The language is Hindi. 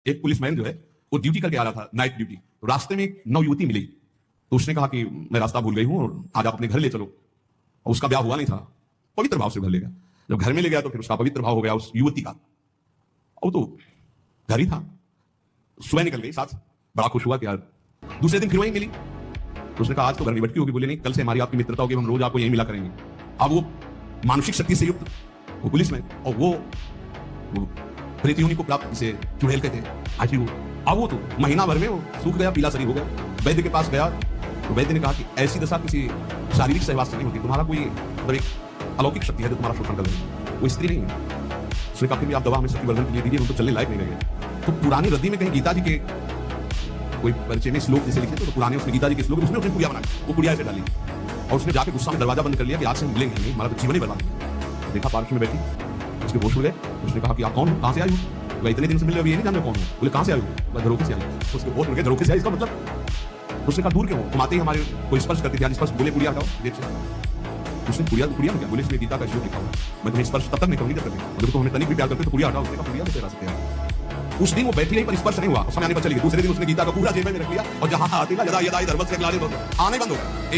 एक पुलिसमैन जो है वो ड्यूटी करके आ रहा था, नाइट ड्यूटी। तो रास्ते में एक नवयुवती मिली, तो उसने कहा कि मैं रास्ता भूल गई हूँ और आज आप अपने घर ले चलो। और उसका ब्याह हुआ नहीं था, पवित्र भाव से घर ले गया। जब घर में ले गया तो फिर उसका पवित्र भाव हो गया उस युवती का। वो तो घर ही था, सुबह निकल गई साथ, बड़ा खुश हुआ कि यार। दूसरे दिन फिर वहीं मिली, तो उसने कहा आज तो घर में बैठी होगी। बोले नहीं, कल से हमारी आपकी मित्रता होगी, हम रोज आपको यहीं मिला करेंगे। अब वो मानसिक शक्ति से युक्त वो पुलिस में, और वो प्रेतियोनि को प्राप्त, जिसे चुड़ैल कहते हैं, आज वो। अब वो तो महीना भर में वो सूख गया, पीला शरीर हो गया। वैद्य के पास गया तो वैद्य ने कहा कि ऐसी दशा किसी शारीरिक सहवास से नहीं होती, तुम्हारा कोई मतलब एक अलौकिक शक्ति है जो तुम्हारा शोषण कर रही है, वो स्त्री नहीं है। उसने कहा फिर भी आप दवा हमें शक्तिवर्धन के लिए दीजिए, हम तो चलने लायक नहीं रहे। तो पुरानी रद्दी में कहीं गीता जी के कोई परिचय में श्लोक जैसे लिखे, तो पुराने उसमें गीता जी के श्लोक उसने उसने पुड़िया बनाई, वो पुड़िया से डाली और उसने जाके गुस्सा में दरवाजा बंद कर लिया कि आज से हम मिलेंगे नहीं, हमारा तो जीवन ही बर्बाद है। देखा पार्क में बैठी, उसके होश उड़ गए। उसने कहा कि आप कौन हो, कहाँ से आई हो? मैं इतने दिन से मिल रहे, ये नहीं जान रहे कौन हो। बोले कहाँ से आई हो? मैं धरोखे से आई। उसके होश उड़ गए, धरोखे से आई इसका मतलब? उसने कहा दूर क्यों हो, तुम आते ही हमारे कोई स्पर्श करते थे, स्पर्श। बोले पुड़िया हटाओ देख से। उसने पुड़िया में क्या बोले, इसमें गीता का श्लोक लिखा हुआ, मैं तुम्हें स्पर्श तब तक नहीं करूंगी जब तक जब तुम हमें तनिक भी प्यार करते तो पुड़िया हटाओ। उसने कहा पुड़िया कैसे हटा सकते हैं? उस दिन वो बैठी रही पर स्पर्श नहीं हुआ, समय आने पर चली गई। दूसरे दिन उसने गीता का पूरा जेब में रख लिया और जहां आती ना यदा यदा धर्मस्य ग्लानिर्भवति आने बंद हो गया।